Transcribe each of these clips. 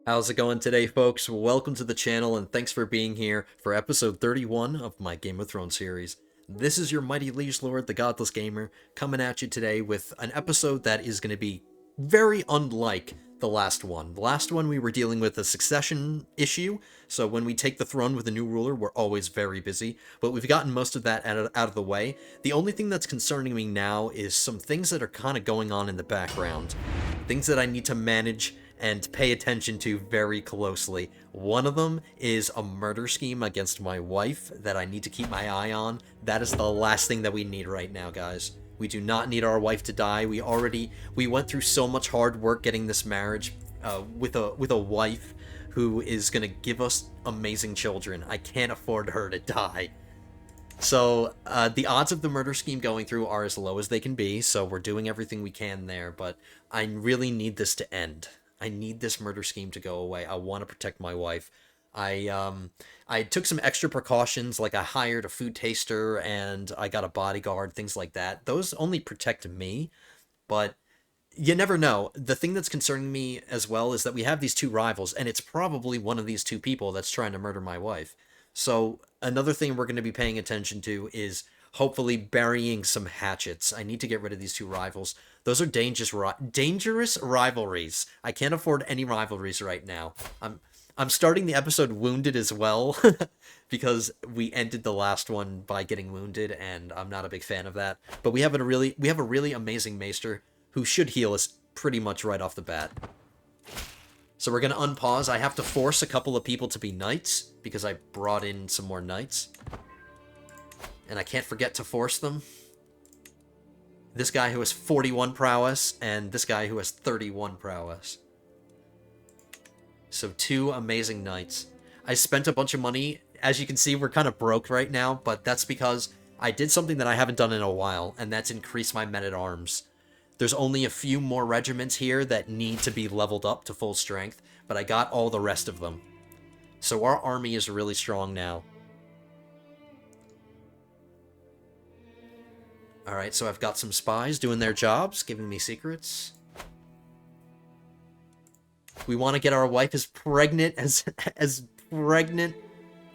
How's it going today, folks? Welcome to the channel, and thanks for being here for episode 31 of my Game of Thrones series. This is your mighty liege lord, the Godless Gamer, coming at you today with an episode that is going to be very unlike the last one. The last one we were dealing with a succession issue, so when we take the throne with a new ruler, we're always very busy, but we've gotten most of that out of the way. The only thing that's concerning me now is some things that are kind of going on in the background. Things that I need to manage and pay attention to very closely. One of them is a murder scheme against my wife that I need to keep my eye on. That is the last thing that we need right now, guys. We do not need our wife to die. We went through so much hard work getting this marriage with a wife who is gonna give us amazing children. I can't afford her to die. So, the odds of the murder scheme going through are as low as they can be, so we're doing everything we can there, but I really need this to end. I need this murder scheme to go away. I want to protect my wife. I took some extra precautions, like I hired a food taster and I got a bodyguard, things like that. Those only protect me, but you never know. The thing that's concerning me as well is that we have these two rivals, and it's probably one of these two people that's trying to murder my wife. So another thing we're going to be paying attention to is hopefully burying some hatchets. I need to get rid of these two rivals. Those are dangerous rivalries. I can't afford any rivalries right now. I'm starting the episode wounded as well because we ended the last one by getting wounded, and I'm not a big fan of that. But we have a really amazing maester who should heal us pretty much right off the bat. So we're gonna unpause. I have to force a couple of people to be knights because I brought in some more knights. And I can't forget to force them. This guy who has 41 prowess, and this guy who has 31 prowess. So two amazing knights. I spent a bunch of money. As you can see, we're kind of broke right now, but that's because I did something that I haven't done in a while, and that's increase my men-at-arms. There's only a few more regiments here that need to be leveled up to full strength, but I got all the rest of them. So our army is really strong now. Alright, so I've got some spies doing their jobs, giving me secrets. We want to get our wife as pregnant as pregnant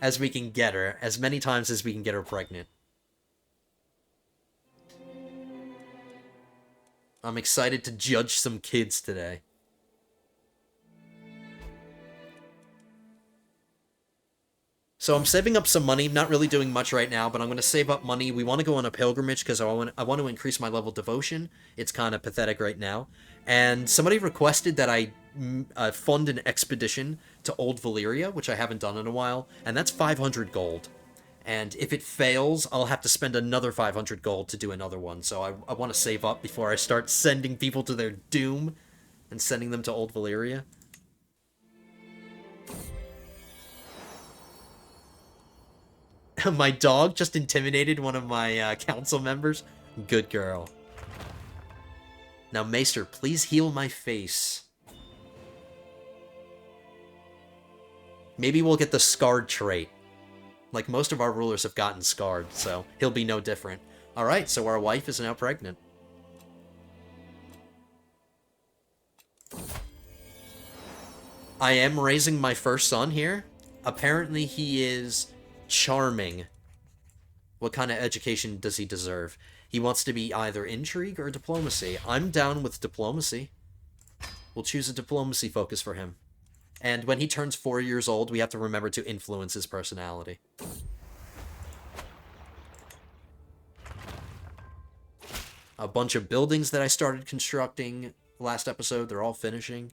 as we can get her, as many times as we can get her pregnant. I'm excited to judge some kids today. So I'm saving up some money, not really doing much right now, but I'm going to save up money. We want to go on a pilgrimage because I want to increase my level of devotion. It's kind of pathetic right now. And somebody requested that I fund an expedition to Old Valyria, which I haven't done in a while, and that's 500 gold. And if it fails, I'll have to spend another 500 gold to do another one. So I want to save up before I start sending people to their doom and sending them to Old Valyria. My dog just intimidated one of my council members. Good girl. Now, Maester, please heal my face. Maybe we'll get the scarred trait. Like most of our rulers have gotten scarred, so he'll be no different. Alright, so our wife is now pregnant. I am raising my first son here. Apparently he is charming. What kind of education does he deserve? He wants to be either intrigue or diplomacy. I'm down with diplomacy. We'll choose a diplomacy focus for him. And when he turns 4 years old, we have to remember to influence his personality. A bunch of buildings that I started constructing last episode, they're all finishing.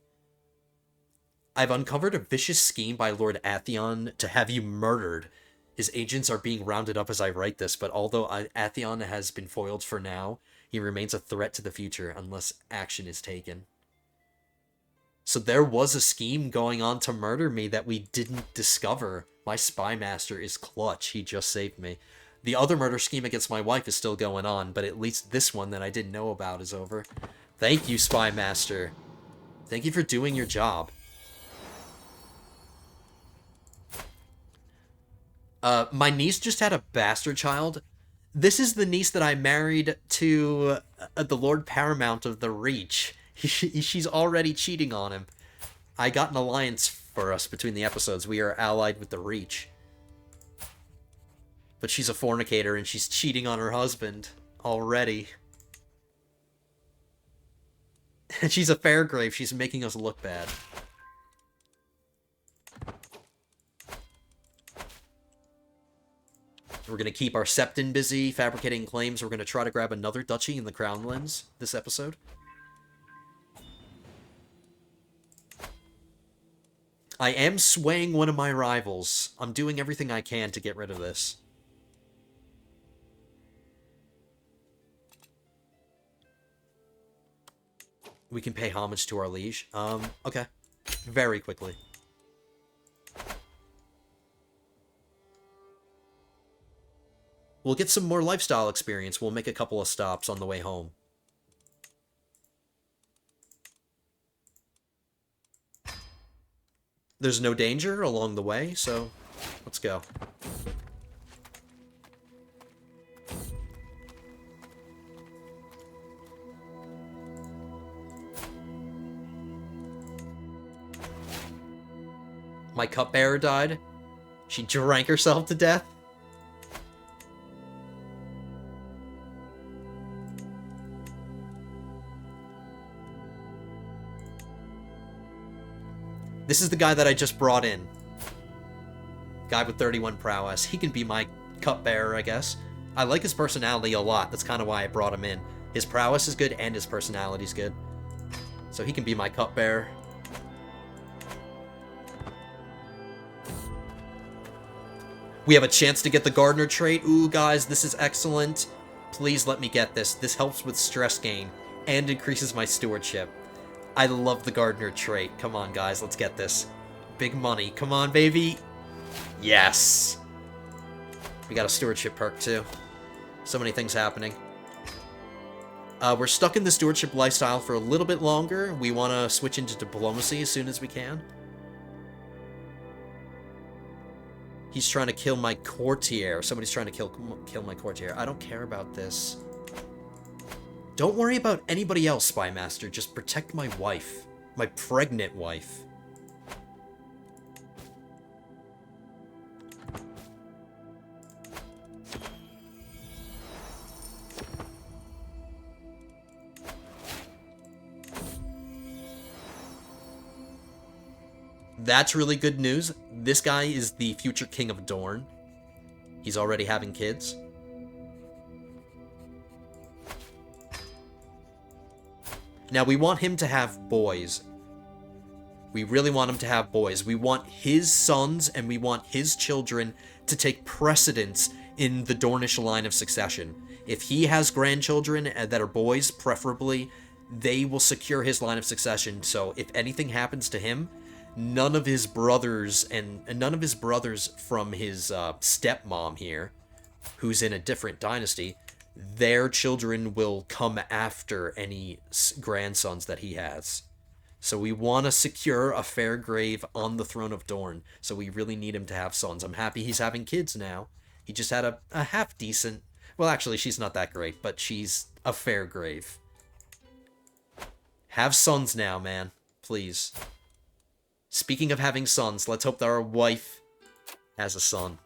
I've uncovered a vicious scheme by Lord Attain to have you murdered. His agents are being rounded up as I write this, but although Attain has been foiled for now, he remains a threat to the future unless action is taken. So there was a scheme going on to murder me that we didn't discover. My spy master is clutch. He just saved me. The other murder scheme against my wife is still going on, but at least this one that I didn't know about is over. Thank you, spy master. Thank you for doing your job. My niece just had a bastard child. This is the niece that I married to the Lord Paramount of the Reach. She's already cheating on him. I got an alliance for us between the episodes. We are allied with the Reach. But she's a fornicator and she's cheating on her husband already. And she's a Fairgrave. She's making us look bad. We're going to keep our Septon busy fabricating claims. We're going to try to grab another duchy in the Crownlands this episode. I am swaying one of my rivals. I'm doing everything I can to get rid of this. We can pay homage to our liege. Okay. Very quickly. We'll get some more lifestyle experience. We'll make a couple of stops on the way home. There's no danger along the way, so let's go. My cupbearer died. She drank herself to death. This is the guy that I just brought in. Guy with 31 prowess. He can be my cupbearer, I guess. I like his personality a lot. That's kind of why I brought him in. His prowess is good and his personality's good. So he can be my cupbearer. We have a chance to get the Gardener trait. Ooh, guys, this is excellent. Please let me get this. This helps with stress gain and increases my stewardship. I love the Gardener trait. Come on, guys, let's get this. Big money. Come on, baby. Yes. We got a stewardship perk, too. So many things happening. We're stuck in the stewardship lifestyle for a little bit longer. We want to switch into diplomacy as soon as we can. He's trying to kill my courtier. Somebody's trying to kill my courtier. I don't care about this. Don't worry about anybody else, Spy Master. Just protect my wife. My pregnant wife. That's really good news. This guy is the future king of Dorne. He's already having kids. Now, we want him to have boys. We really want him to have boys. We want his sons and we want his children to take precedence in the Dornish line of succession. If he has grandchildren that are boys, preferably, they will secure his line of succession. So if anything happens to him, none of his brothers and none of his brothers from his stepmom here, who's in a different dynasty, their children will come after any grandsons that he has. So we want to secure a Fairgrave on the throne of Dorne. So we really need him to have sons. I'm happy he's having kids now. He just had a half-decent... Well, actually, she's not that great, but she's a Fairgrave. Have sons now, man. Please. Speaking of having sons, let's hope that our wife has a son.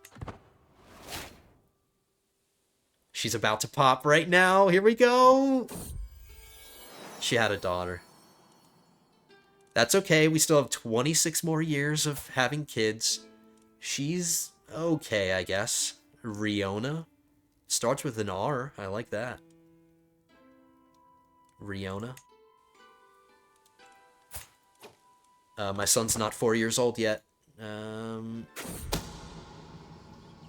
She's about to pop right now. Here we go. She had a daughter. That's okay. We still have 26 more years of having kids. She's okay, I guess. Riona. Starts with an R. I like that. Riona. My son's not 4 years old yet.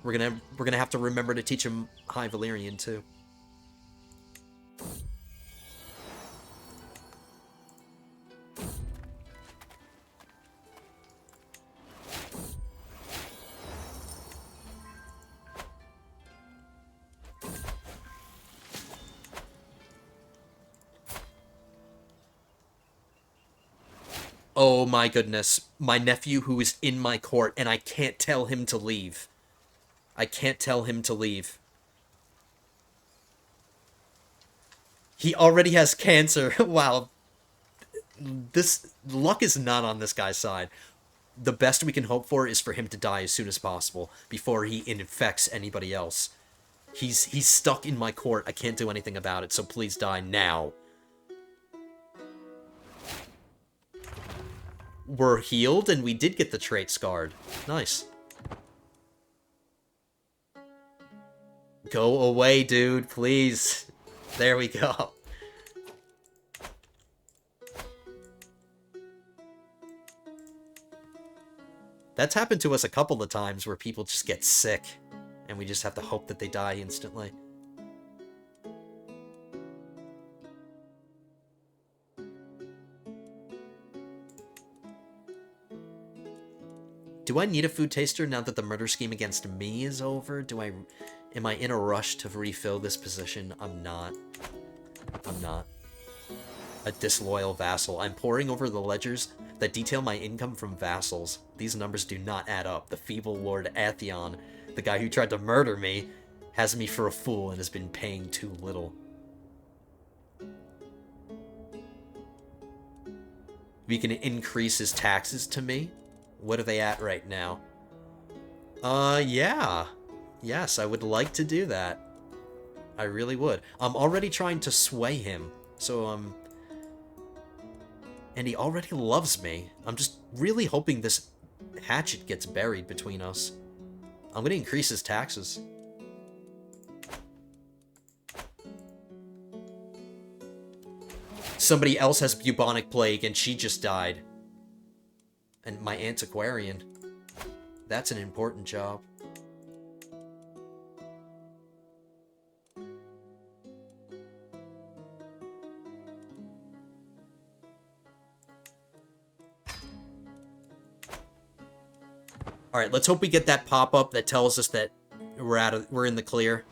We're gonna have to remember to teach him High Valyrian too. Oh my goodness. My nephew who is in my court, and I can't tell him to leave. I can't tell him to leave. He already has cancer. Wow. This luck is not on this guy's side. The best we can hope for is for him to die as soon as possible before he infects anybody else. He's stuck in my court. I can't do anything about it, so please die now. We're healed, and we did get the trait scarred. Nice. Go away, dude, please. There we go. That's happened to us a couple of times where people just get sick, and we just have to hope that they die instantly. Do I need a food taster now that the murder scheme against me is over? Am I in a rush to refill this position? I'm not. I'm not. A disloyal vassal. I'm poring over the ledgers that detail my income from vassals. These numbers do not add up. The feeble Lord Attain, the guy who tried to murder me, has me for a fool and has been paying too little. We can increase his taxes to me. What are they at right now? Yeah. Yes, I would like to do that. I really would. I'm already trying to sway him, so, and he already loves me. I'm just really hoping this hatchet gets buried between us. I'm gonna increase his taxes. Somebody else has bubonic plague, and she just died. And my antiquarian. That's an important job. Alright, let's hope we get that pop-up that tells us that we're in the clear.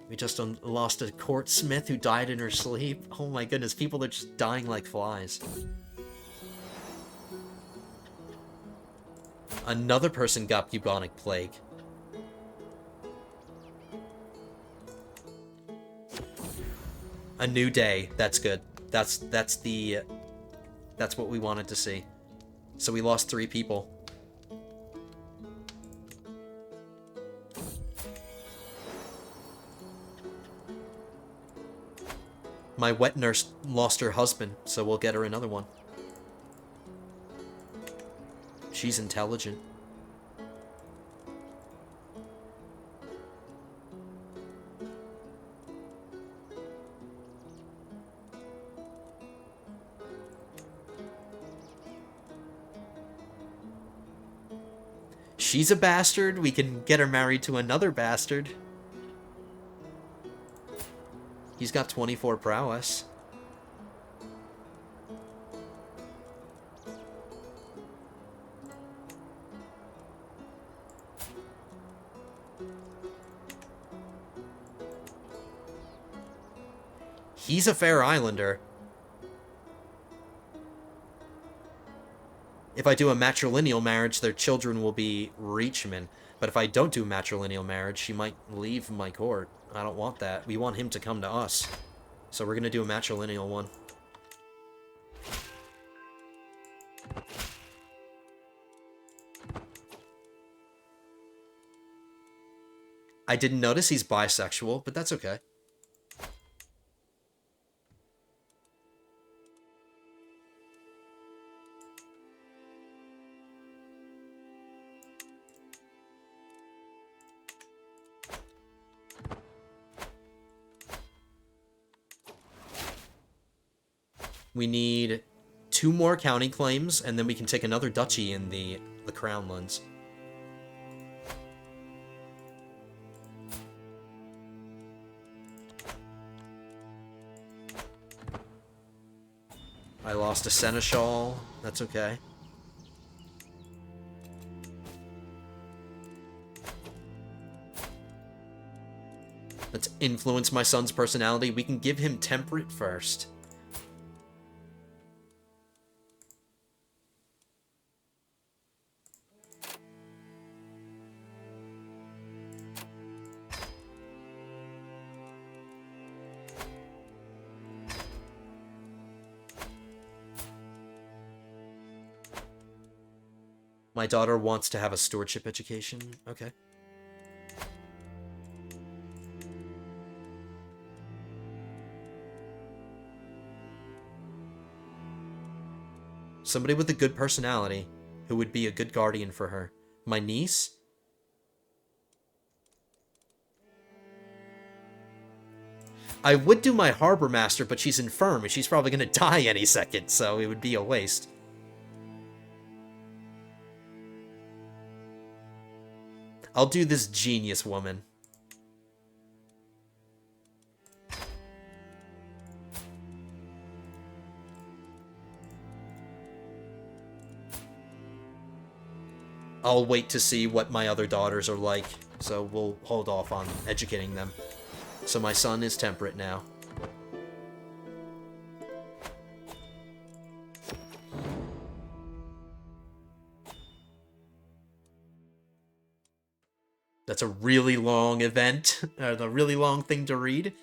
We just lost a court smith who died in her sleep. Oh my goodness, people are just dying like flies. Another person got bubonic plague. A new day. That's good. That's what we wanted to see. So we lost 3 people. My wet nurse lost her husband, so we'll get her another one. She's intelligent. She's a bastard. We can get her married to another bastard. He's got 24 prowess. He's a fair islander. If I do a matrilineal marriage, their children will be reachmen. But if I don't do a matrilineal marriage, she might leave my court. I don't want that. We want him to come to us. So we're going to do a matrilineal one. I didn't notice he's bisexual, but that's okay. We need 2 more county claims, and then we can take another duchy in the Crownlands. I lost a seneschal. That's okay. Let's influence my son's personality. We can give him temperate first. My daughter wants to have a stewardship education. Okay. Somebody with a good personality who would be a good guardian for her. My niece? I would do my harbor master, but she's infirm and she's probably going to die any second, so it would be a waste. I'll do this genius woman. I'll wait to see what my other daughters are like, so we'll hold off on educating them. So my son is temperate now. That's a really long event, a really long thing to read.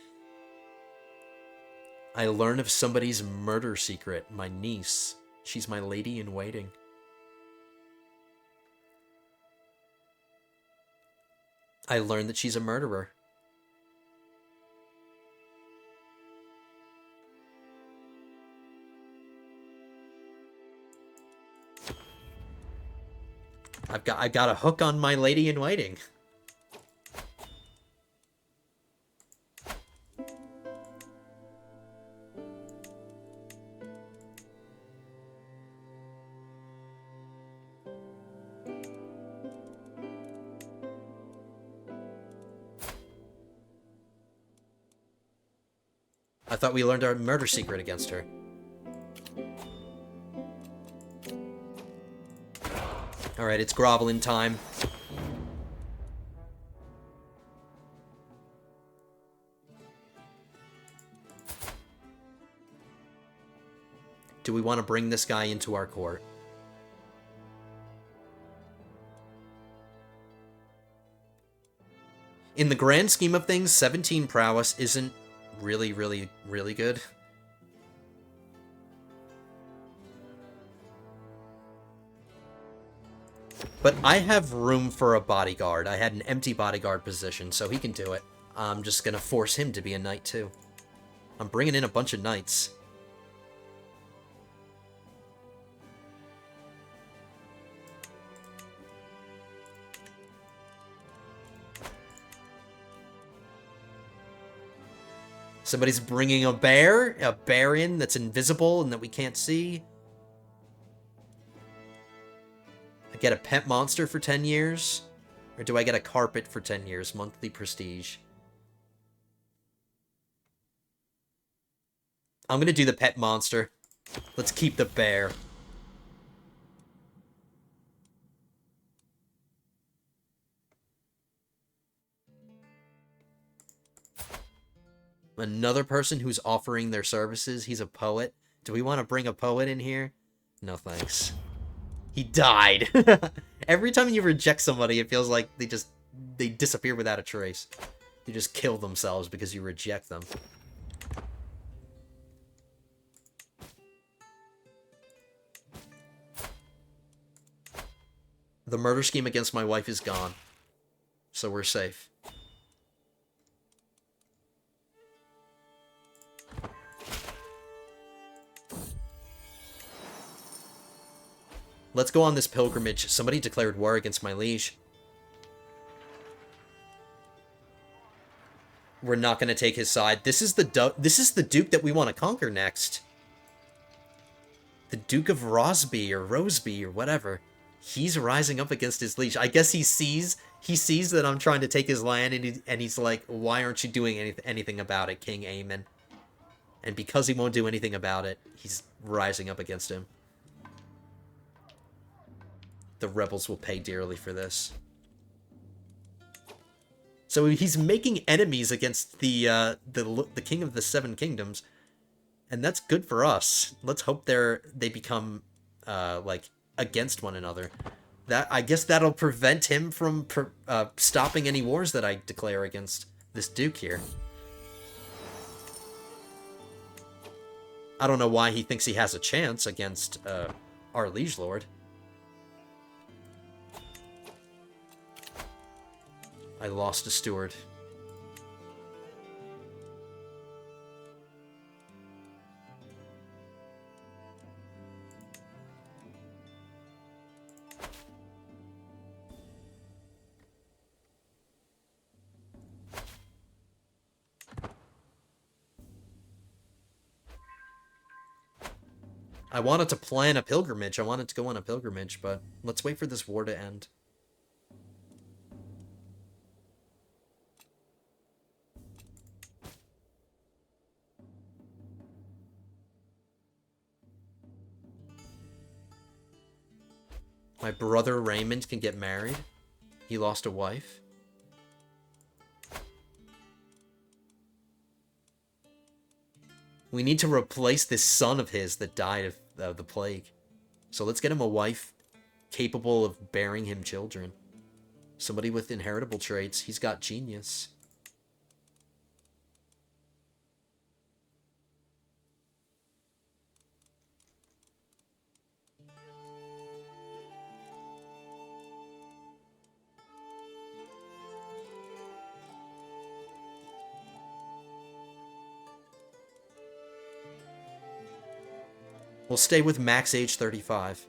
I learn of somebody's murder secret, my niece. She's my lady in waiting. I learned that she's a murderer. I got a hook on my lady in waiting. I thought we learned our murder secret against her. Alright, it's groveling time. Do we want to bring this guy into our court? In the grand scheme of things, 17 prowess isn't really good. But I have room for a bodyguard. I had an empty bodyguard position, so he can do it. I'm just gonna force him to be a knight, too. I'm bringing in a bunch of knights. Somebody's bringing a bear in that's invisible and that we can't see. I get a pet monster for 10 years? Or do I get a carpet for 10 years? Monthly prestige. I'm gonna do the pet monster. Let's keep the bear. Another person who's offering their services. He's a poet. Do we want to bring a poet in here? No thanks. He died. Every time you reject somebody, it feels like they disappear without a trace. They just kill themselves because you reject them. The murder scheme against my wife is gone. So we're safe. Let's go on this pilgrimage. Somebody declared war against my liege. We're not going to take his side. This is the Duke that we want to conquer next. The Duke of Rosby or whatever. He's rising up against his liege. I guess he sees that I'm trying to take his land, and he's like, "Why aren't you doing anything about it, King Aemon?" And because he won't do anything about it, he's rising up against him. The rebels will pay dearly for this. So he's making enemies against the King of the Seven Kingdoms, and that's good for us. Let's hope they become like against one another. I guess that'll prevent him from stopping any wars that I declare against this Duke here. I don't know why he thinks he has a chance against our liege lord. I lost a steward. I wanted to plan a pilgrimage. I wanted to go on a pilgrimage, but let's wait for this war to end. My brother Raymond can get married. He lost a wife. We need to replace this son of his that died of the plague. So let's get him a wife capable of bearing him children. Somebody with inheritable traits. He's got genius. We'll stay with max age 35.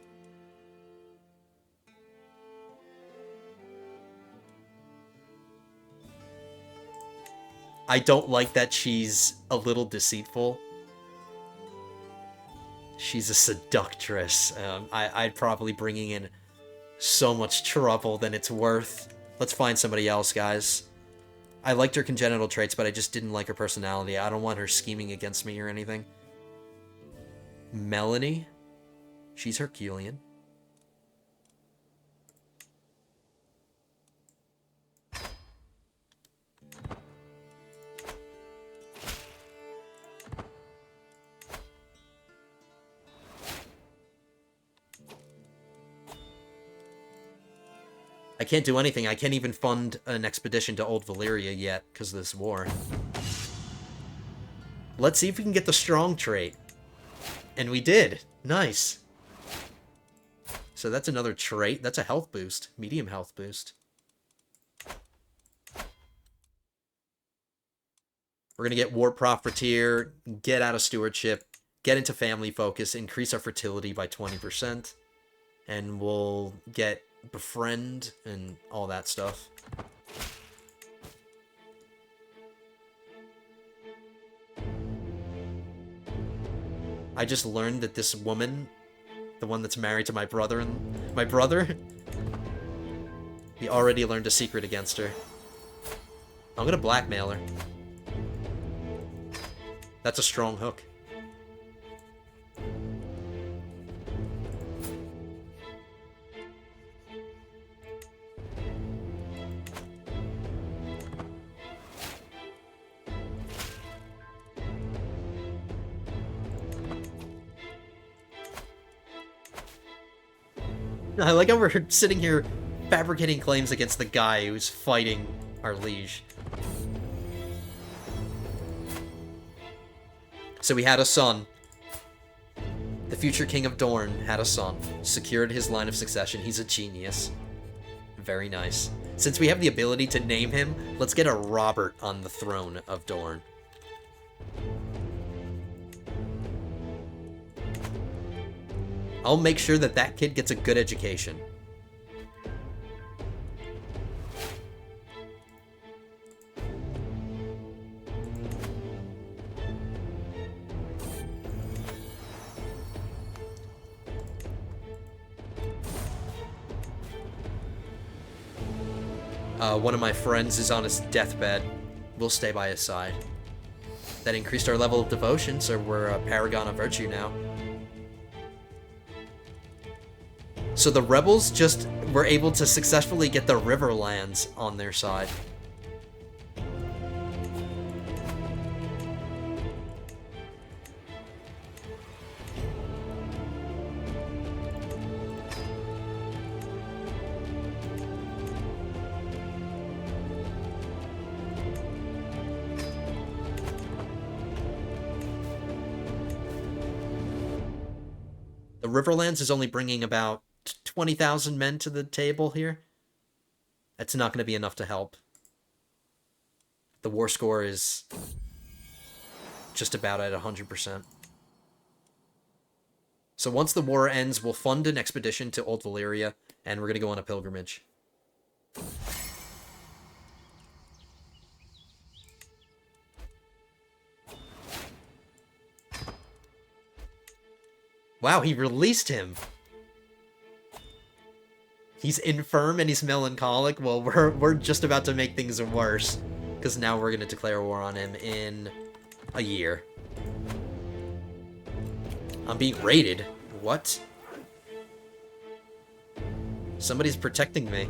I don't like that she's a little deceitful. She's a seductress. I'd probably bringing in so much trouble than it's worth. Let's find somebody else, guys. I liked her congenital traits, but I just didn't like her personality. I don't want her scheming against me or anything. Melanie? She's Herculean. I can't do anything. I can't even fund an expedition to Old Valyria yet because of this war. Let's see if we can get the strong trait. And we did. Nice. So that's another trait. That's a health boost. Medium health boost. We're going to get War Profiteer, get out of Stewardship, get into Family Focus, increase our fertility by 20%, and we'll get Befriend and all that stuff. I just learned that this woman, the one that's married to my brother, he already learned a secret against her. I'm gonna blackmail her. That's a strong hook. I like how we're sitting here fabricating claims against the guy who's fighting our liege. So we had a son. The future king of Dorne had a son. Secured his line of succession. He's a genius. Very nice. Since we have the ability to name him, let's get a Robert on the throne of Dorne. I'll make sure that that kid gets a good education. One of my friends is on his deathbed. We'll stay by his side. That increased our level of devotion, so we're a paragon of virtue now. So the rebels just were able to successfully get the Riverlands on their side. The Riverlands is only bringing about 20,000 men to the table here. That's not going to be enough to help. The war score is just about at 100%. So once the war ends, we'll fund an expedition to Old Valyria, and we're going to go on a pilgrimage. Wow, he released him! He's infirm and he's melancholic. Well, we're just about to make things worse, because now we're going to declare war on him in a year. I'm being raided. What? Somebody's protecting me.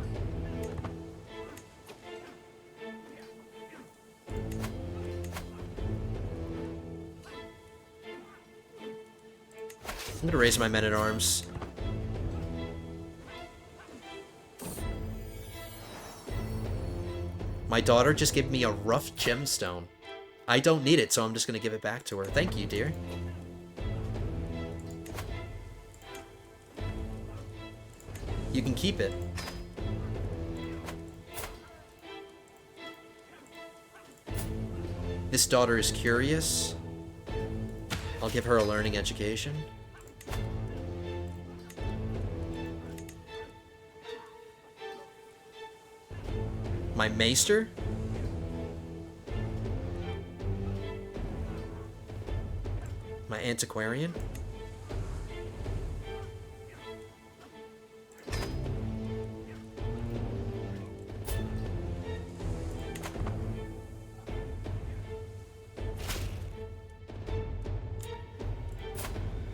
I'm gonna raise my men-at-arms. My daughter just gave me a rough gemstone. I don't need it, so I'm just gonna give it back to her. Thank you, dear. You can keep it. This daughter is curious. I'll give her a learning education. My maester? My antiquarian?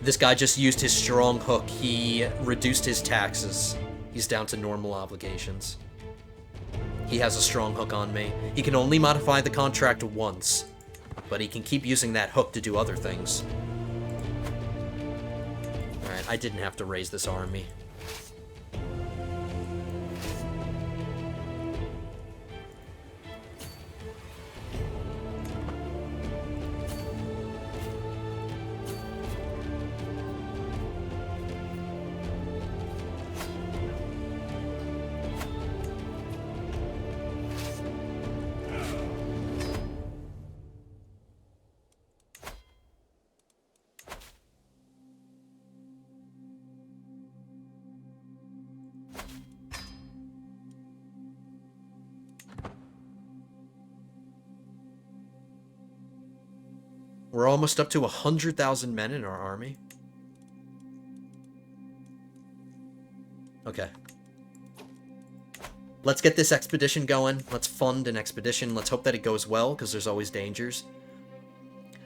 This guy just used his strong hook. He reduced his taxes. He's down to normal obligations. He has a strong hook on me. He can only modify the contract once, but he can keep using that hook to do other things. Alright, I didn't have to raise this army. We're almost up to 100,000 men in our army. Okay. Let's get this expedition going. Let's fund an expedition. Let's hope that it goes well, because there's always dangers.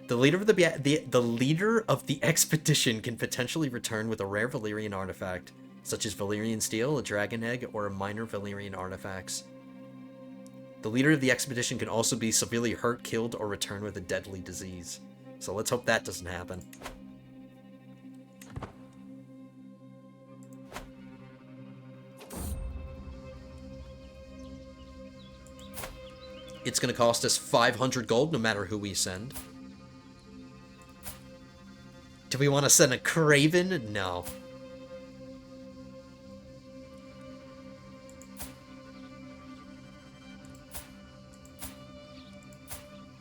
The leader of the leader of the expedition can potentially return with a rare Valyrian artifact, such as Valyrian Steel, a dragon egg, or a minor Valyrian artifacts. The leader of the expedition can also be severely hurt, killed, or return with a deadly disease. So let's hope that doesn't happen. It's going to cost us 500 gold no matter who we send. Do we want to send a Craven? No.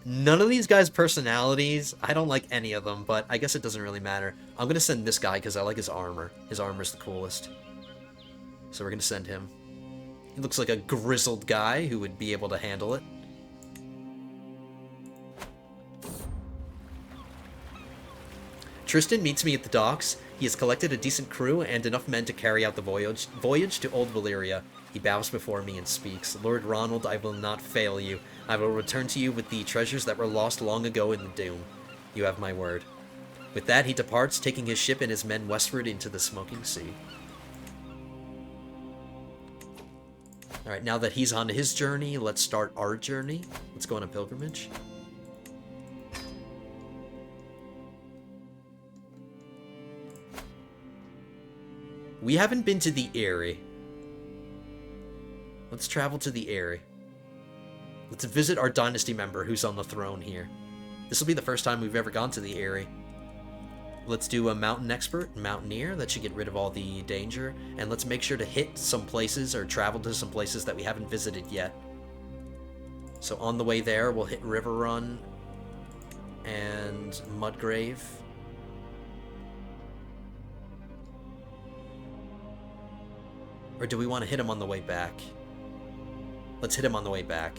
None of these guys' personalities, I don't like any of them, but I guess it doesn't really matter. I'm going to send this guy because I like his armor. His armor's the coolest. So we're going to send him. He looks like a grizzled guy who would be able to handle it. Tristan meets me at the docks. He has collected a decent crew and enough men to carry out the voyage to Old Valyria. He bows before me and speaks. Lord Ronald, I will not fail you. I will return to you with the treasures that were lost long ago in the Doom. You have my word. With that, he departs, taking his ship and his men westward into the smoking sea. Alright, now that he's on his journey, let's start our journey. Let's go on a pilgrimage. We haven't been to the Eyrie. Let's travel to the Eyrie. Let's visit our dynasty member who's on the throne here. This will be the first time we've ever gone to the Eyrie. Let's do a mountain expert, mountaineer. That should get rid of all the danger. And let's make sure to hit some places or travel to some places that we haven't visited yet. So on the way there, we'll hit River Run and Mudgrave. Or do we want to hit him on the way back? Let's hit him on the way back.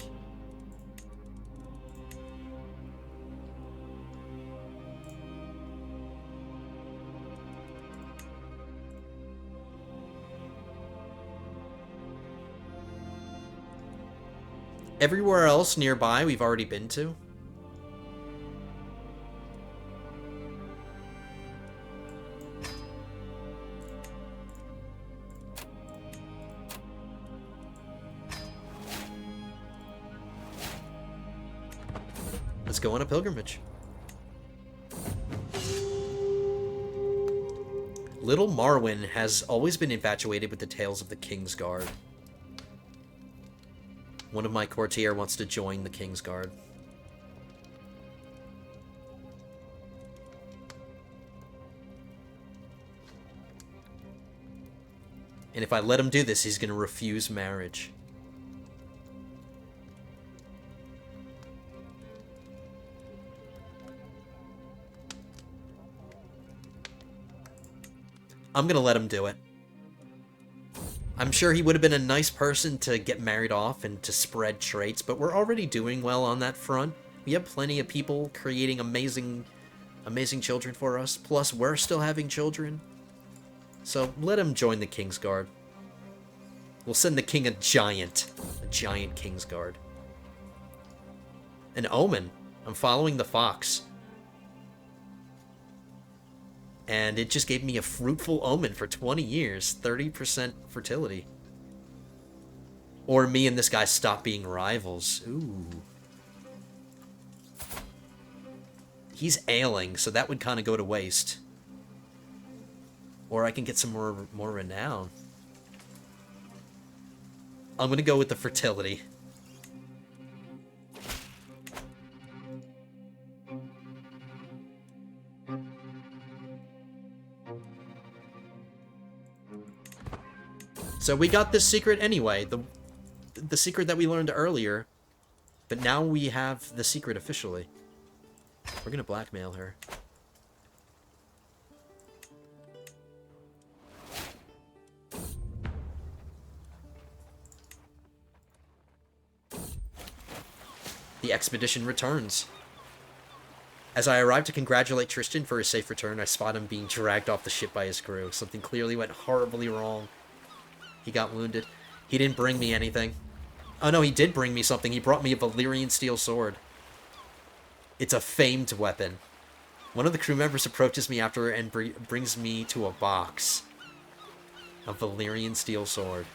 Everywhere else nearby we've already been to. Let's go on a pilgrimage. Little Marwyn has always been infatuated with the tales of the King's Guard. One of my courtier wants to join the King's Guard. And if I let him do this, he's going to refuse marriage. I'm going to let him do it. I'm sure he would have been a nice person to get married off and to spread traits, but we're already doing well on that front. We have plenty of people creating amazing children for us, plus we're still having children. So let him join the King's Guard. We'll send the king a giant King's Guard. An omen. I'm following the fox. And it just gave me a fruitful omen for 20 years. 30% fertility. Or me and this guy stop being rivals. Ooh. He's ailing, so that would kind of go to waste. Or I can get some more renown. I'm going to go with the fertility. So we got this secret anyway, the secret that we learned earlier, but now we have the secret officially. We're gonna blackmail her. The expedition returns. As I arrive to congratulate Tristan for his safe return, I spot him being dragged off the ship by his crew. Something clearly went horribly wrong. He got wounded. He didn't bring me anything. Oh no, he did bring me something. He brought me a Valyrian Steel sword. It's a famed weapon. One of the crew members approaches me after and brings me to a box. A Valyrian Steel sword.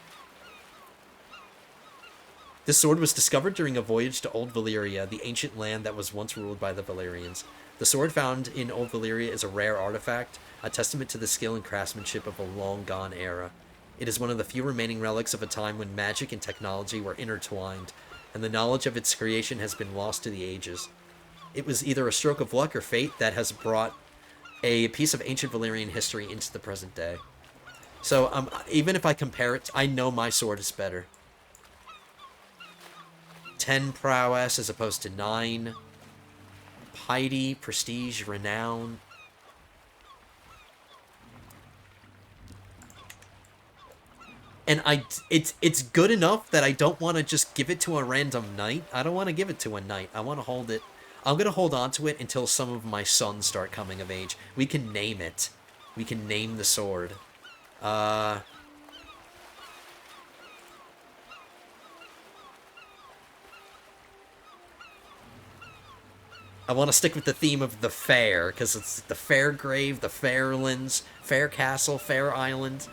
This sword was discovered during a voyage to Old Valyria, the ancient land that was once ruled by the Valyrians. The sword found in Old Valyria is a rare artifact, a testament to the skill and craftsmanship of a long-gone era. It is one of the few remaining relics of a time when magic and technology were intertwined, and the knowledge of its creation has been lost to the ages. It was either a stroke of luck or fate that has brought a piece of ancient Valyrian history into the present day. So, even if I compare it, I know my sword is better. 10 prowess as opposed to 9. Piety, prestige, renown. And it's good enough that I don't want to just give it to a random knight. I don't want to give it to a knight. I want to hold it. I'm going to hold on to it until some of my sons start coming of age. We can name it. We can name the sword. I want to stick with the theme of the fair, because it's the Fairgrave, the Fairlands, Fair Castle, Fair Island.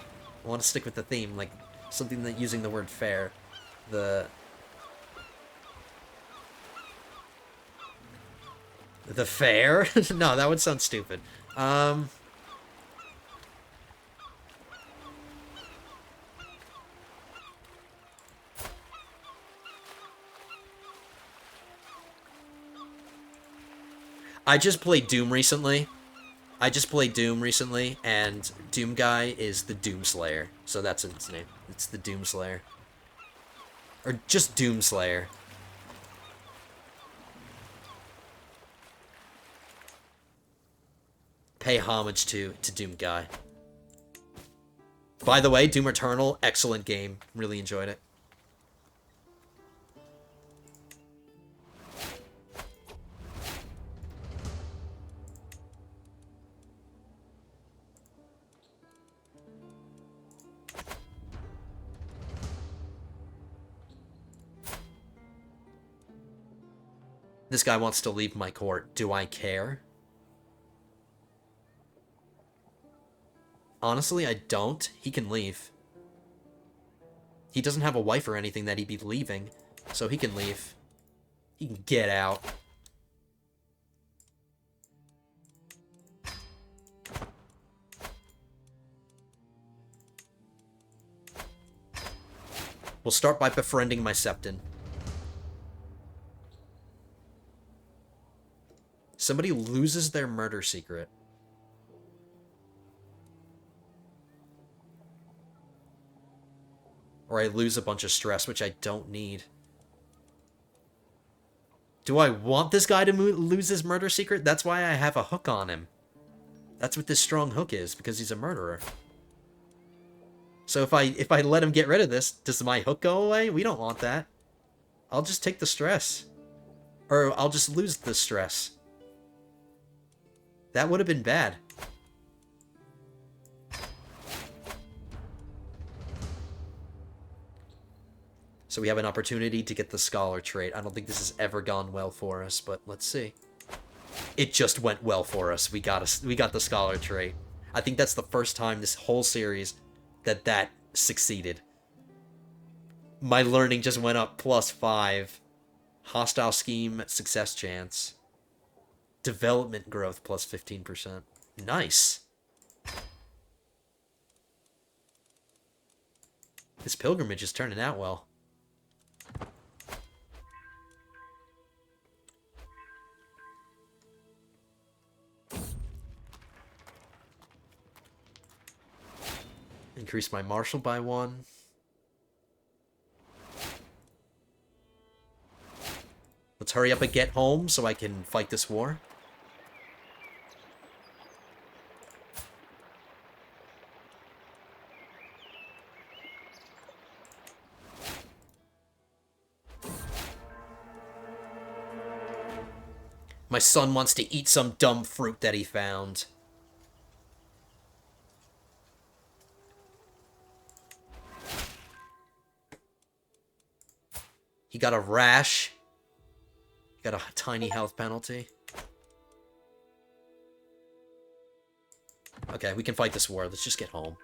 I want to stick with the theme, like something that using the word fair. The fair? No, that would sound stupid. I just played Doom recently. And Doom Guy is the Doomslayer. So that's its name. It's the Doomslayer. Or just Doomslayer. pay homage to Doom Guy. By the way, Doom Eternal, excellent game. Really enjoyed it. This guy wants to leave my court. Do I care? Honestly, I don't. He can leave. He doesn't have a wife or anything that he'd be leaving, so he can leave. He can get out. We'll start by befriending my Septon. Somebody loses their murder secret. Or I lose a bunch of stress, which I don't need. Do I want this guy to lose his murder secret? That's why I have a hook on him. That's what this strong hook is, because he's a murderer. So if I let him get rid of this, does my hook go away? We don't want that. I'll just take the stress. Or I'll just lose the stress. That would have been bad. So we have an opportunity to get the scholar trait. I don't think this has ever gone well for us, but let's see. It just went well for us. We got the scholar trait. I think that's the first time this whole series that succeeded. My learning just went up +5. Hostile scheme success chance. Development growth +15%. Nice. This pilgrimage is turning out well. Increase my martial by 1. Let's hurry up and get home so I can fight this war. My son wants to eat some dumb fruit that he found. He got a rash. He got a tiny health penalty. Okay, we can fight this war. Let's just get home.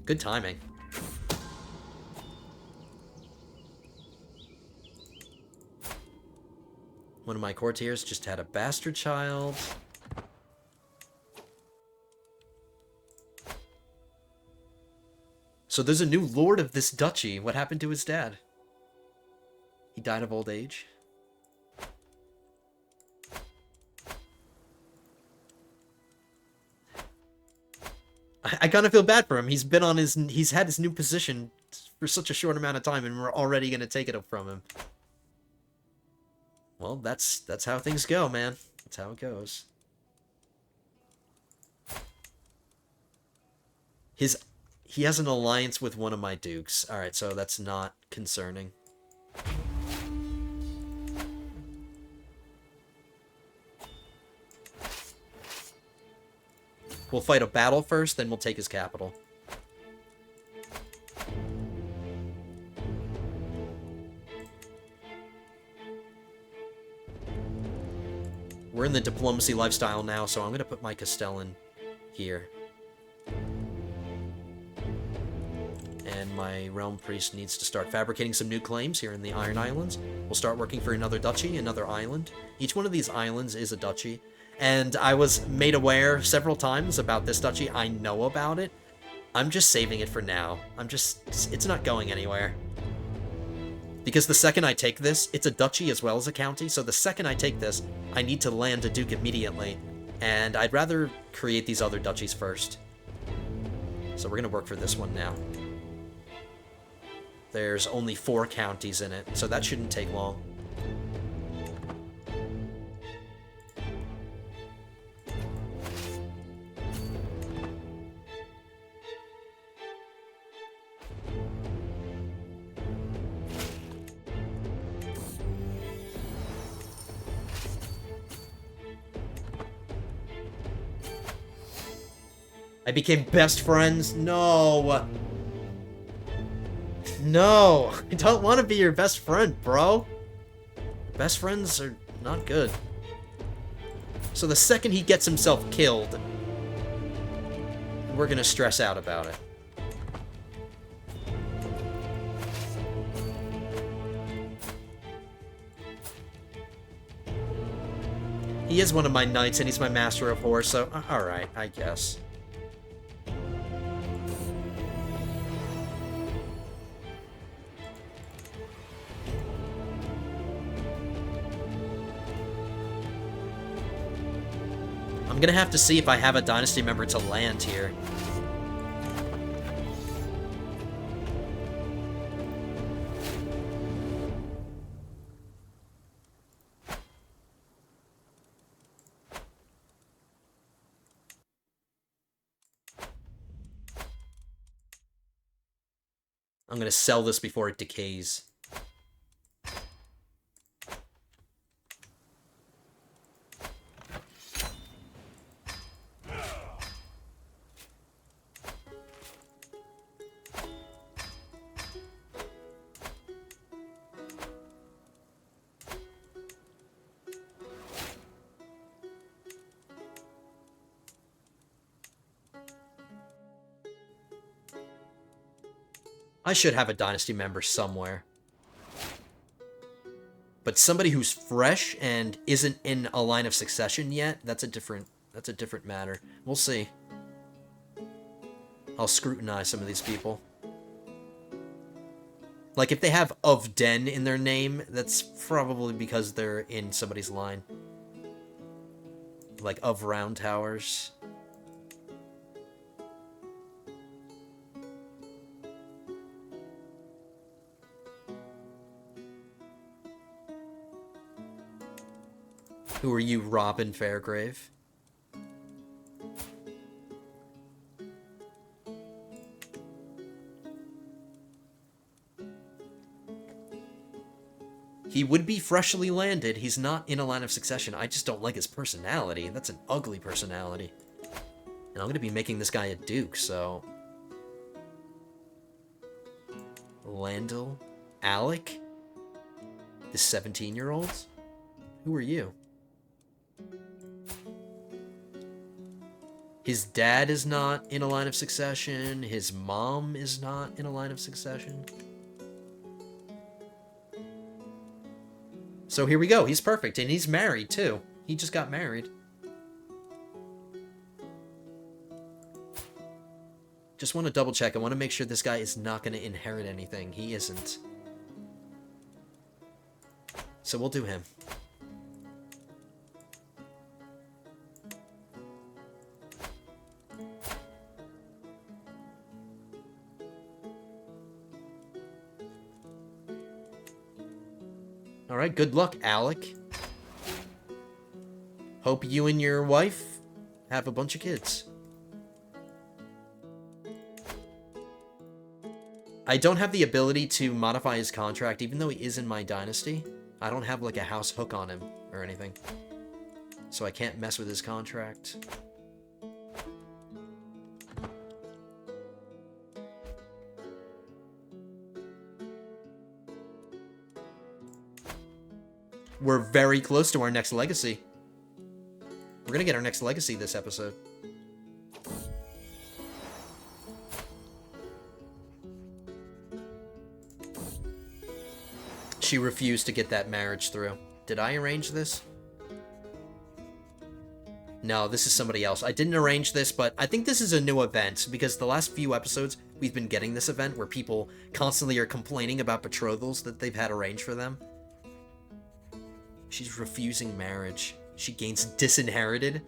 Good timing. One of my courtiers just had a bastard child. So there's a new lord of this duchy. What happened to his dad? He died of old age. I kind of feel bad for him. He's had his new position for such a short amount of time, and we're already going to take it from him. Well, that's how things go, man. That's how it goes. He has an alliance with one of my dukes. Alright, so that's not concerning. We'll fight a battle first, then we'll take his capital. We're in the diplomacy lifestyle now, so I'm going to put my Castellan here. And my Realm Priest needs to start fabricating some new claims here in the Iron Islands. We'll start working for another duchy, another island. Each one of these islands is a duchy. And I was made aware several times about this duchy. I know about it. I'm just saving it for now. It's not going anywhere. Because the second I take this, it's a duchy as well as a county, so the second I take this, I need to land a duke immediately. And I'd rather create these other duchies first. So we're going to work for this one now. There's only 4 counties in it, so that shouldn't take long. I became best friends? No. No. I don't want to be your best friend, bro. Best friends are not good. So the second he gets himself killed, we're gonna stress out about it. He is one of my knights, and he's my master of horse, so alright, I guess. I'm gonna have to see if I have a dynasty member to land here. I'm gonna sell this before it decays. I should have a dynasty member somewhere. But somebody who's fresh and isn't in a line of succession yet, that's a different matter. We'll see. I'll scrutinize some of these people. Like, if they have of Den in their name, that's probably because they're in somebody's line. Like, of Round Towers. Who are you, Robin Fairgrave? He would be freshly landed. He's not in a line of succession. I just don't like his personality. That's an ugly personality. And I'm going to be making this guy a duke, so... Landil? Alec? The 17-year-olds? Who are you? His dad is not in a line of succession. His mom is not in a line of succession. So here we go. He's perfect. And he's married, too. He just got married. Just want to double check. I want to make sure this guy is not going to inherit anything. He isn't. So we'll do him. Alright, good luck, Alec. Hope you and your wife have a bunch of kids. I don't have the ability to modify his contract, even though he is in my dynasty. I don't have, like, a house hook on him or anything. So I can't mess with his contract. We're very close to our next legacy. We're gonna get our next legacy this episode. She refused to get that marriage through. Did I arrange this? No, this is somebody else. I didn't arrange this, but I think this is a new event, because the last few episodes, we've been getting this event where people constantly are complaining about betrothals that they've had arranged for them. She's refusing marriage. She gains disinherited.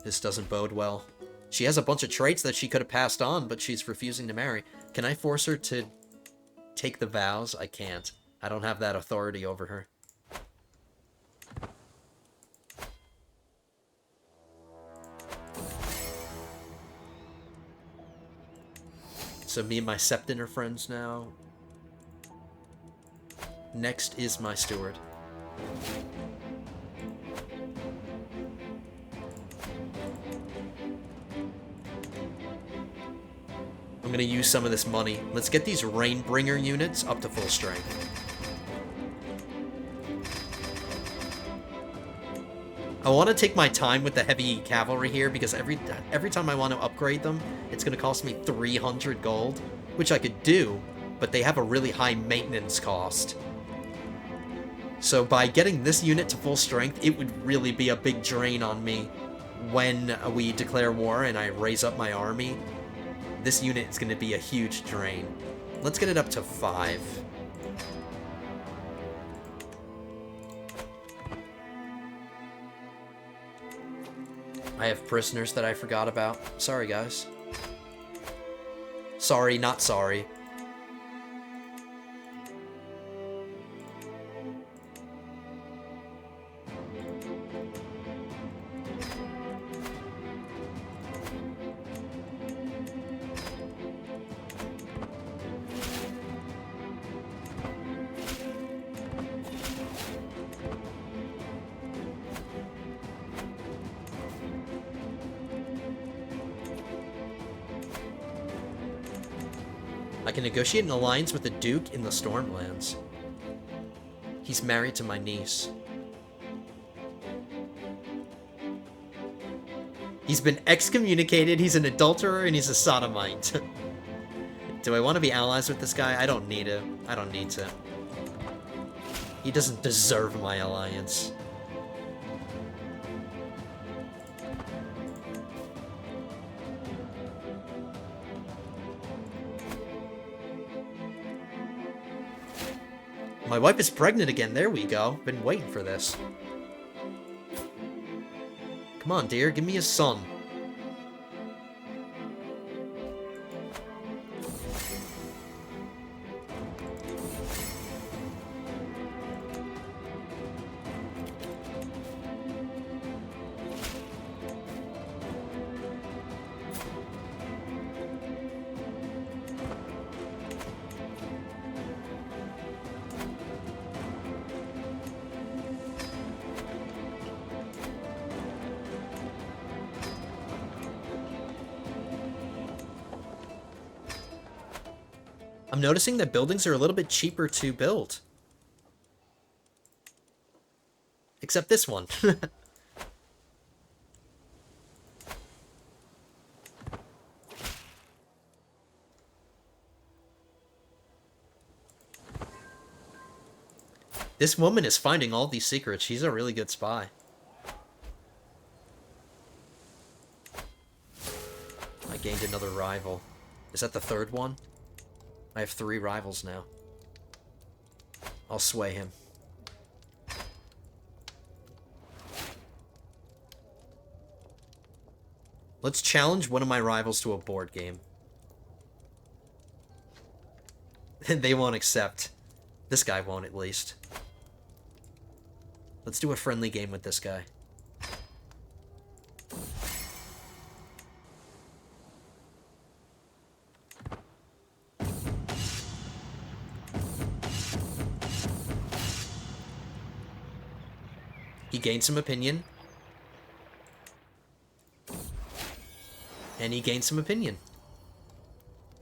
This doesn't bode well. She has a bunch of traits that she could have passed on, but she's refusing to marry. Can I force her to take the vows? I can't. I don't have that authority over her. So me and my Septon are friends now. Next is my steward. I'm gonna use some of this money. Let's get these Rainbringer units up to full strength. I want to take my time with the heavy cavalry here because every time I want to upgrade them, it's going to cost me 300 gold, which I could do, but they have a really high maintenance cost. So by getting this unit to full strength, it would really be a big drain on me when we declare war and I raise up my army. This unit is going to be a huge drain. Let's get it up to 5. I have prisoners that I forgot about. Sorry, guys. Sorry, not sorry. I can negotiate an alliance with the Duke in the Stormlands. He's married to my niece. He's been excommunicated, he's an adulterer, and he's a sodomite. Do I want to be allies with this guy? I don't need to. I don't need to. He doesn't deserve my alliance. My wife is pregnant again. There we go. Been waiting for this. Come on, dear. Give me a son. I'm noticing that buildings are a little bit cheaper to build. Except this one. This woman is finding all these secrets. She's a really good spy. I gained another rival. Is that the third one? I have 3 rivals now. I'll sway him. Let's challenge one of my rivals to a board game. They won't accept. This guy won't, at least. Let's do a friendly game with this guy. He gained some opinion. And he gained some opinion.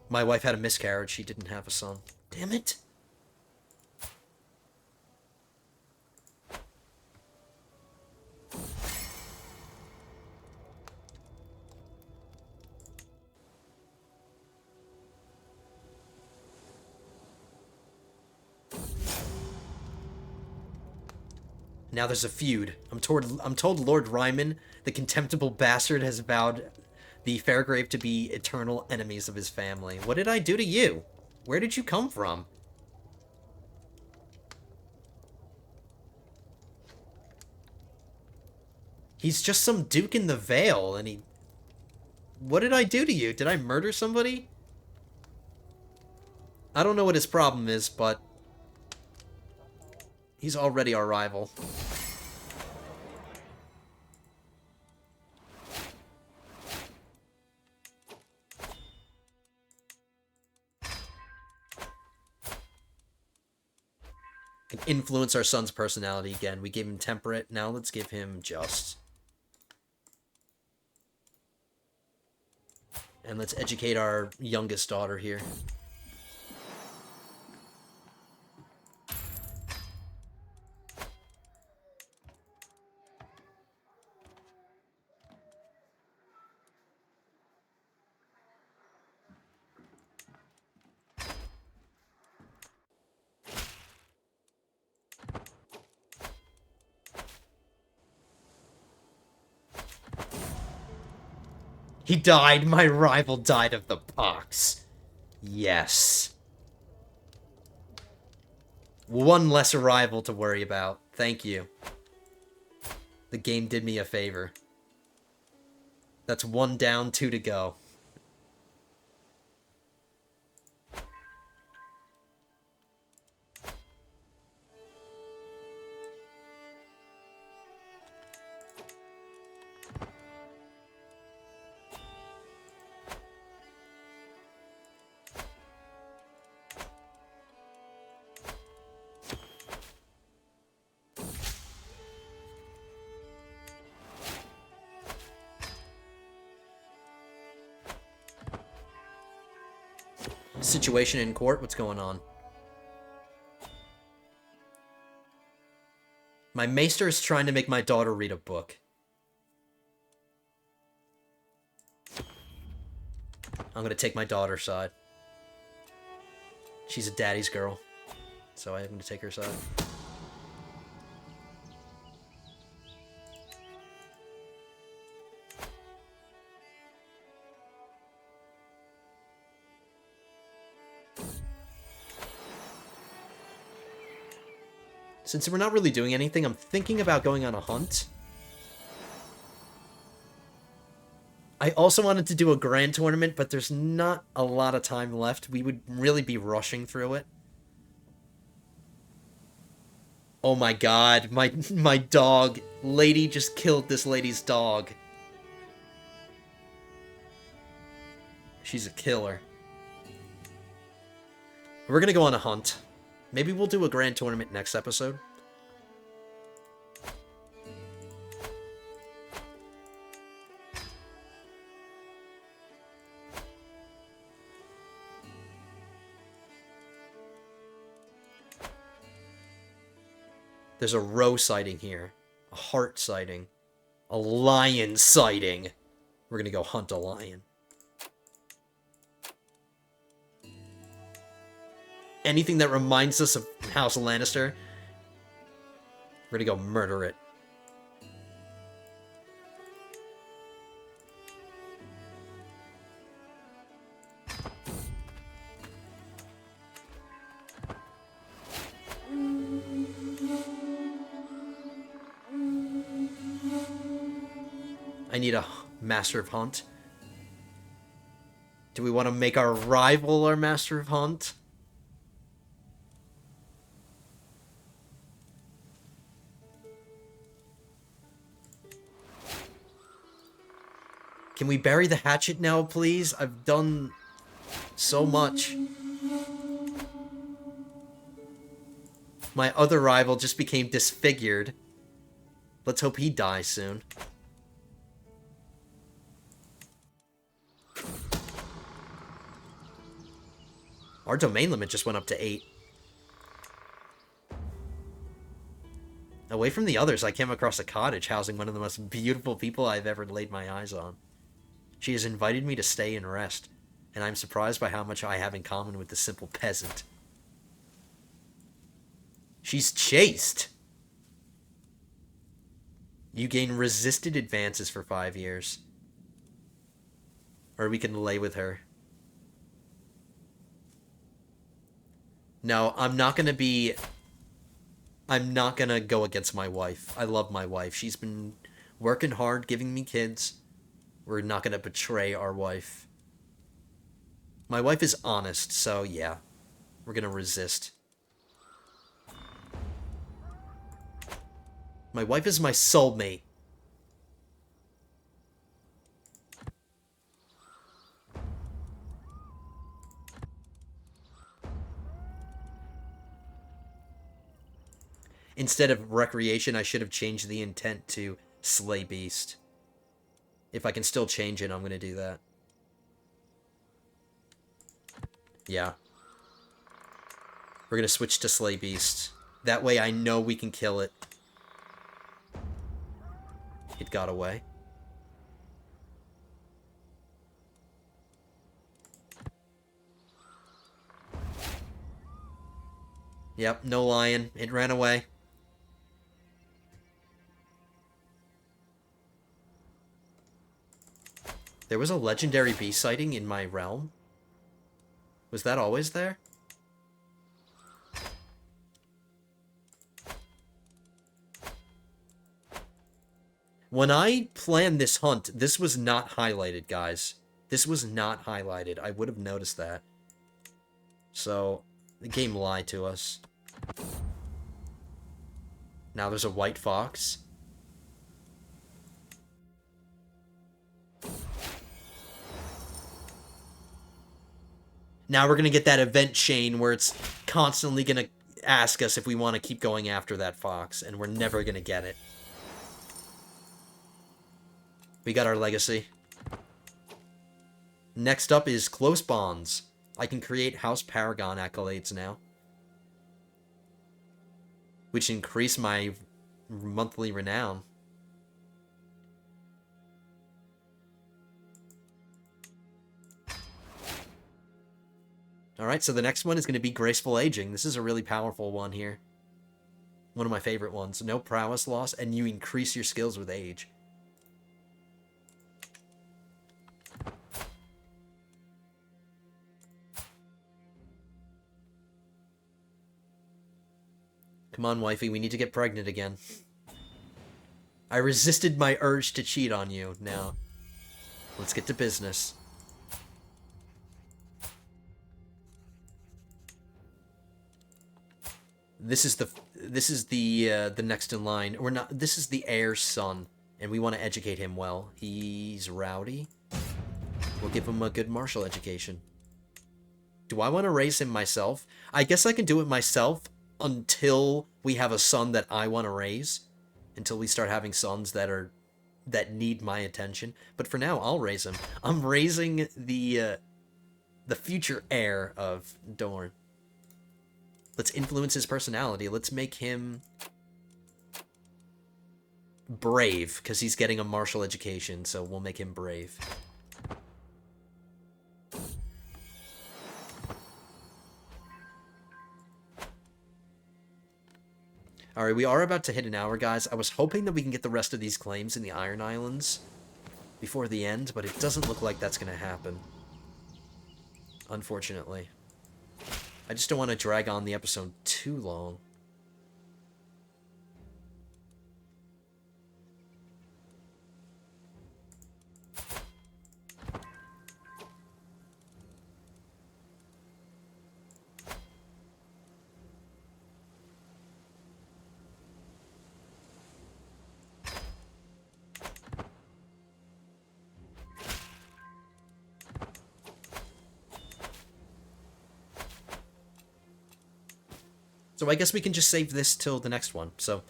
My wife had a miscarriage. She didn't have a son. Damn it. Now there's a feud. I'm told Lord Ryman, the contemptible bastard, has vowed the Fairgrave to be eternal enemies of his family. What did I do to you? Where did you come from? He's just some duke in the Vale, and he... What did I do to you? Did I murder somebody? I don't know what his problem is, but... He's already our rival. Influence our son's personality again. We gave him temperate. Now let's give him just. And let's educate our youngest daughter here. He died. My rival died of the pox. Yes. One less rival to worry about. Thank you. The game did me a favor. That's 1 down, 2 to go. Situation in court, what's going on? My maester is trying to make my daughter read a book. I'm gonna take my daughter's side. She's a daddy's girl, so I'm gonna take her side. Since we're not really doing anything, I'm thinking about going on a hunt. I also wanted to do a grand tournament, but there's not a lot of time left. We would really be rushing through it. Oh my god, my dog. Lady just killed this lady's dog. She's a killer. We're gonna go on a hunt. Maybe we'll do a grand tournament next episode. There's a roe sighting here. A hart sighting. A lion sighting. We're gonna go hunt a lion. Anything that reminds us of House Lannister, we're gonna go murder it. I need a Master of Hunt. Do we want to make our rival our Master of Hunt? Can we bury the hatchet now, please? I've done so much. My other rival just became disfigured. Let's hope he dies soon. Our domain limit just went up to 8. Away from the others, I came across a cottage housing one of the most beautiful people I've ever laid my eyes on. She has invited me to stay and rest, and I'm surprised by how much I have in common with the simple peasant. She's chaste! You gain resisted advances for 5 years. Or we can lay with her. No, I'm not gonna go against my wife. I love my wife. She's been working hard, giving me kids. We're not gonna betray our wife. My wife is honest, so yeah. We're gonna resist. My wife is my soulmate. Instead of recreation, I should have changed the intent to slay beast. If I can still change it, I'm going to do that. Yeah. We're going to switch to slay beast. That way I know we can kill it. It got away. Yep, no lion. It ran away. There was a legendary beast sighting in my realm. Was that always there? When I planned this hunt, this was not highlighted, guys. This was not highlighted. I would have noticed that. So, the game lied to us. Now there's a white fox. Now we're going to get that event chain where it's constantly going to ask us if we want to keep going after that fox, and we're never going to get it. We got our legacy. Next up is Close Bonds. I can create House Paragon accolades now, which increase my monthly renown. Alright, so the next one is going to be Graceful Aging. This is a really powerful one here. One of my favorite ones. No prowess loss, and you increase your skills with age. Come on, wifey, we need to get pregnant again. I resisted my urge to cheat on you. Now, let's get to business. This is the next in line. We're not. This is the heir's son, and we want to educate him well. He's rowdy. We'll give him a good martial education. Do I want to raise him myself? I guess I can do it myself until we have a son that I want to raise. Until we start having sons that need my attention. But for now, I'll raise him. I'm raising the future heir of Dorne. Let's influence his personality. Let's make him brave, because he's getting a martial education, so we'll make him brave. Alright, we are about to hit an hour, guys. I was hoping that we can get the rest of these claims in the Iron Islands before the end, but it doesn't look like that's going to happen. Unfortunately. I just don't want to drag on the episode too long. So I guess we can just save this till the next one. So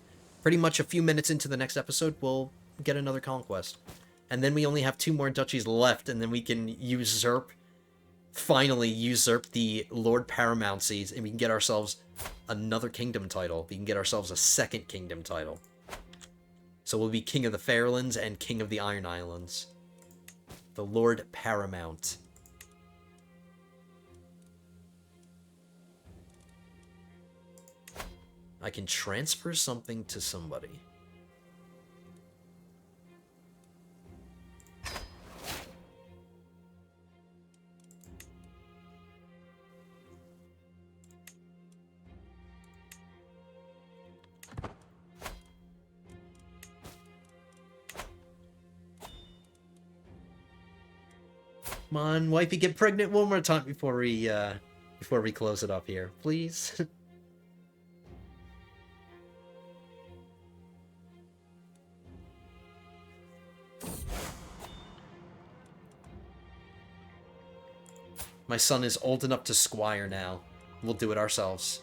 pretty much a few minutes into the next episode, we'll get another conquest. And then we only have 2 more duchies left, and then we can finally usurp the Lord Paramountcies, and we can get ourselves another kingdom title. We can get ourselves a 2nd kingdom title. So we'll be King of the Fairlands and King of the Iron Islands. The Lord Paramount. I can transfer something to somebody. Come on, wifey, get pregnant one more time before we close it up here, please. My son is old enough to squire now. We'll do it ourselves.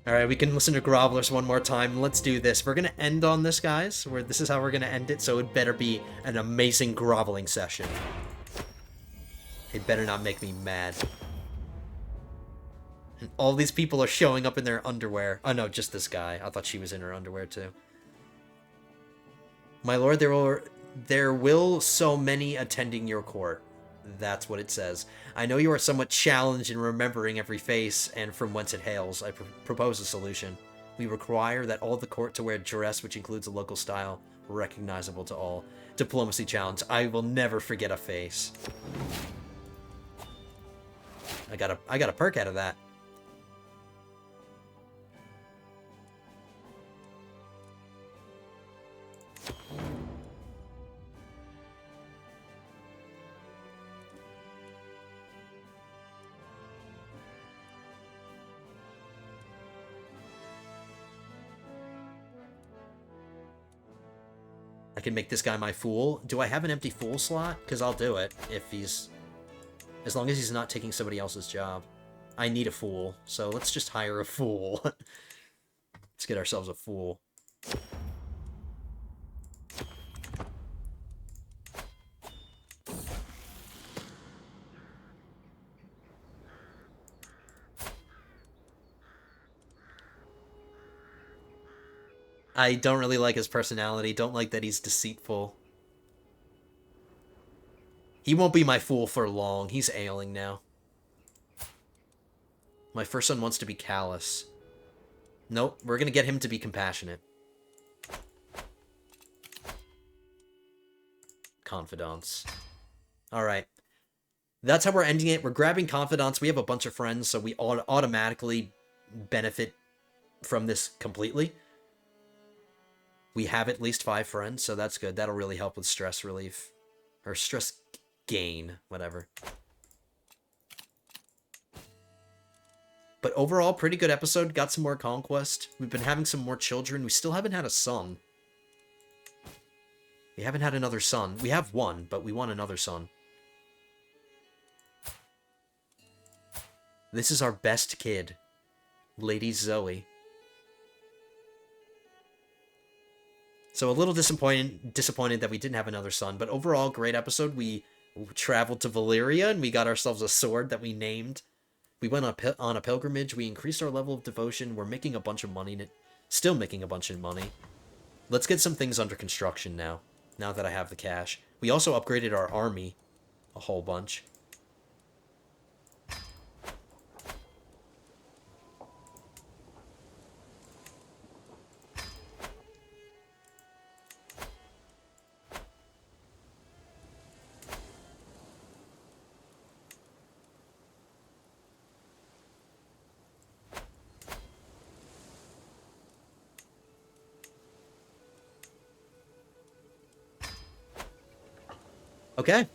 Alright, we can listen to Grovelers one more time. Let's do this. We're gonna end on this, guys. This is how we're gonna end it, so it better be an amazing groveling session. It better not make me mad. And all these people are showing up in their underwear. Oh no, just this guy. I thought she was in her underwear too. My lord, there will so many attending your court. That's what it says. I know you are somewhat challenged in remembering every face and from whence it hails. I propose a solution. We require that all the court to wear dress which includes a local style, recognizable to all. Diplomacy challenge. I will never forget a face. I got a perk out of that. I can make this guy my fool. Do I have an empty fool slot? Because I'll do it if he's... As long as he's not taking somebody else's job. I need a fool, so let's just hire a fool. Let's get ourselves a fool. I don't really like his personality. Don't like that he's deceitful. He won't be my fool for long. He's ailing now. My first son wants to be callous. Nope, we're gonna get him to be compassionate. Confidants. Alright. That's how we're ending it. We're grabbing confidants. We have a bunch of friends, so we automatically benefit from this completely. We have at least 5 friends, so that's good. That'll really help with stress relief. Or stress gain, whatever. But overall, pretty good episode. Got some more conquest. We've been having some more children. We still haven't had a son. We haven't had another son. We have one, but we want another son. This is our best kid. Lady Zoe. So a little disappointed that we didn't have another son, but overall, great episode. We traveled to Valyria, and we got ourselves a sword that we named. We went on a pilgrimage. We increased our level of devotion. We're making a bunch of money. Still making a bunch of money. Let's get some things under construction now that I have the cash. We also upgraded our army a whole bunch. Okay.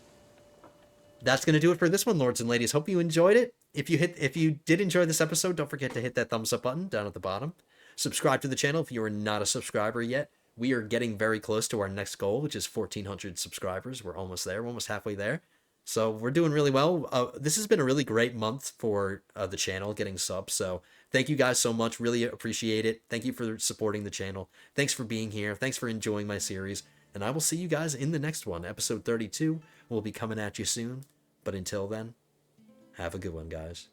That's going to do it for this one, lords and ladies. Hope you enjoyed it. If you did enjoy this episode, don't forget to hit that thumbs up button down at the bottom. Subscribe to the channel if you are not a subscriber yet. We are getting very close to our next goal, which is 1,400 subscribers. We're almost there. We're almost halfway there. So we're doing really well. This has been a really great month for the channel, getting subs. So thank you guys so much. Really appreciate it. Thank you for supporting the channel. Thanks for being here. Thanks for enjoying my series. And I will see you guys in the next one. Episode 32 will be coming at you soon. But until then, have a good one, guys.